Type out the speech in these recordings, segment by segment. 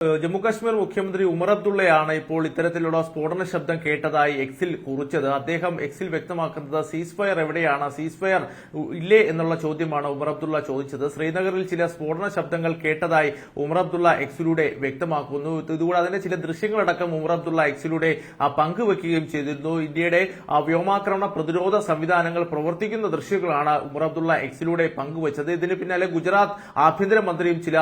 ജമ്മുകാശ്മീർ മുഖ്യമന്ത്രി ഉമർ അബ്ദുള്ളയാണ് ഇപ്പോൾ ഇത്തരത്തിലുള്ള സ്ഫോടന ശബ്ദം കേട്ടതായി എക്സിൽ കുറിച്ചത്. അദ്ദേഹം എക്സിൽ വ്യക്തമാക്കുന്നത് സീസ് ഫയർ എവിടെയാണ്, സീസ് ഫയർ ഇല്ലേ എന്നുള്ള ചോദ്യമാണ് ഉമർ അബ്ദുള്ള ചോദിച്ചത്. ശ്രീനഗറിൽ ചില സ്ഫോടന ശബ്ദങ്ങൾ കേട്ടതായി ഉമർ അബ്ദുള്ള എക്സിലൂടെ വ്യക്തമാക്കുന്നു. ഇതുകൂടാതെ അതിന്റെ ചില ദൃശ്യങ്ങളടക്കം ഉമർ അബ്ദുള്ള എക്സിലൂടെ പങ്കുവെക്കുകയും ചെയ്തിരുന്നു. ഇന്ത്യയുടെ വ്യോമാക്രമണ പ്രതിരോധ സംവിധാനങ്ങൾ പ്രവർത്തിക്കുന്ന ദൃശ്യങ്ങളാണ് ഉമർ അബ്ദുള്ള എക്സിലൂടെ പങ്കുവച്ചത്. ഇതിന് പിന്നാലെ ഗുജറാത്ത് ആഭ്യന്തരമന്ത്രിയും ചില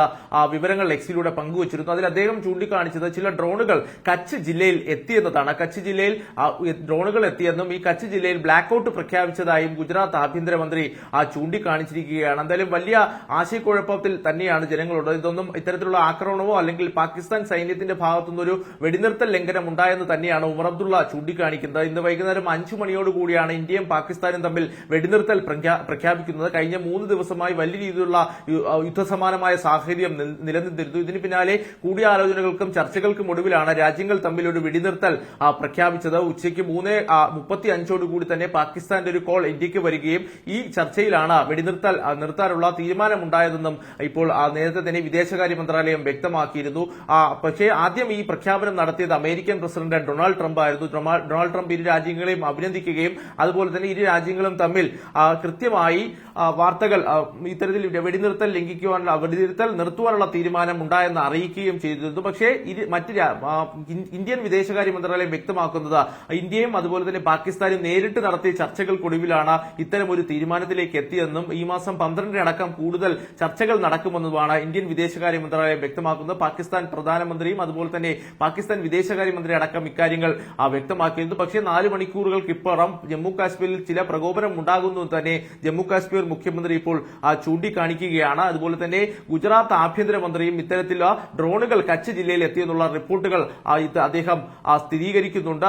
വിവരങ്ങൾ എക്സിലൂടെ പങ്കുവച്ചിരുന്നു. അതിൽ അദ്ദേഹം ചൂണ്ടിക്കാണിച്ചത് ചില ഡ്രോണുകൾ കച്ച് ജില്ലയിൽ എത്തിയെന്നതാണ്. കച്ച് ജില്ലയിൽ ഡ്രോണുകൾ എത്തിയെന്നും ഈ കച്ച് ജില്ലയിൽ ബ്ലാക്ക് ഔട്ട് പ്രഖ്യാപിച്ചതായും ഗുജറാത്ത് ആഭ്യന്തരമന്ത്രി ചൂണ്ടിക്കാണിച്ചിരിക്കുകയാണ്. എന്തായാലും വലിയ ആശയക്കുഴപ്പത്തിൽ തന്നെയാണ് ജനങ്ങളുള്ളത്. ഇതൊന്നും ഇത്തരത്തിലുള്ള ആക്രമണമോ അല്ലെങ്കിൽ പാകിസ്ഥാൻ സൈന്യത്തിന്റെ ഭാഗത്തുനിന്നൊരു വെടിനിർത്തൽ ലംഘനം ഉണ്ടായെന്ന് തന്നെയാണ് ഉമർ അബ്ദുള്ള ചൂണ്ടിക്കാണിക്കുന്നത്. ഇന്ന് വൈകുന്നേരം 5 മണിയോടുകൂടിയാണ് ഇന്ത്യയും പാകിസ്ഥാനും തമ്മിൽ വെടിനിർത്തൽ പ്രഖ്യാപിക്കുന്നത്. കഴിഞ്ഞ 3 ദിവസമായി വലിയ രീതിയിലുള്ള യുദ്ധസമാനമായ സാഹചര്യം നിലനിന്നിരുന്നു. ഇതിന് പിന്നാലെ കൂടിയാലോചനകൾക്കും ചർച്ചകൾക്കും ഒടുവിലാണ് രാജ്യങ്ങൾ തമ്മിൽ ഒരു വെടിനിർത്തൽ പ്രഖ്യാപിച്ചത്. ഉച്ചയ്ക്ക് 3:35 തന്നെ പാകിസ്ഥാന്റെ ഒരു കോൾ ഇന്ത്യക്ക് വരികയും ഈ ചർച്ചയിലാണ് വെടിനിർത്തൽ നിർത്താനുള്ള തീരുമാനമുണ്ടായതെന്നും ഇപ്പോൾ നേരത്തെ തന്നെ വിദേശകാര്യ മന്ത്രാലയം വ്യക്തമാക്കിയിരുന്നു. പക്ഷേ ആദ്യം ഈ പ്രഖ്യാപനം നടത്തിയത് അമേരിക്കൻ പ്രസിഡന്റ് ഡൊണാൾഡ് ട്രംപ് ആയിരുന്നു. ഡൊണാൾഡ് ട്രംപ് ഇരു രാജ്യങ്ങളെയും അഭിനന്ദിക്കുകയും അതുപോലെ തന്നെ ഇരു രാജ്യങ്ങളും തമ്മിൽ കൃത്യമായി വാർത്തകൾ ഇത്തരത്തിൽ വെടിനിർത്തൽ നിർത്തുവാനുള്ള തീരുമാനം ഉണ്ടായെന്ന് അറിയിക്കുകയും ചെയ്തിരുന്നു. പക്ഷേ ഇന്ത്യൻ വിദേശകാര്യ മന്ത്രാലയം വ്യക്തമാക്കുന്നത് ഇന്ത്യയും അതുപോലെ തന്നെ പാകിസ്ഥാനും നേരിട്ട് നടത്തിയ ചർച്ചകൾക്കൊടുവിലാണ് ഇത്തരം ഒരു തീരുമാനത്തിലേക്ക് എത്തിയതെന്നും ഈ മാസം 12 അടക്കം കൂടുതൽ ചർച്ചകൾ നടക്കുമെന്നുമാണ് ഇന്ത്യൻ വിദേശകാര്യ മന്ത്രാലയം വ്യക്തമാക്കുന്നത്. പാകിസ്ഥാൻ പ്രധാനമന്ത്രിയും അതുപോലെ തന്നെ പാകിസ്ഥാൻ വിദേശകാര്യമന്ത്രി അടക്കം ഇക്കാര്യങ്ങൾ വ്യക്തമാക്കിയിരുന്നു. പക്ഷേ 4 മണിക്കൂറുകൾക്കിപ്പുറം ജമ്മു കാശ്മീരിൽ ചില പ്രകോപനം ഉണ്ടാകുന്നു തന്നെ ജമ്മു കാശ്മീർ മുഖ്യമന്ത്രി ഇപ്പോൾ ചൂണ്ടിക്കാണിക്കുകയാണ്. അതുപോലെ തന്നെ ഗുജറാത്ത് ആഭ്യന്തരമന്ത്രിയും ഇത്തരത്തിലുള്ള ഡ്രോണുകൾ കച്ച് ജില്ലയിൽ എത്തിയെന്നുള്ള റിപ്പോർട്ടുകൾ അദ്ദേഹം സ്ഥിരീകരിക്കുന്നുണ്ട്.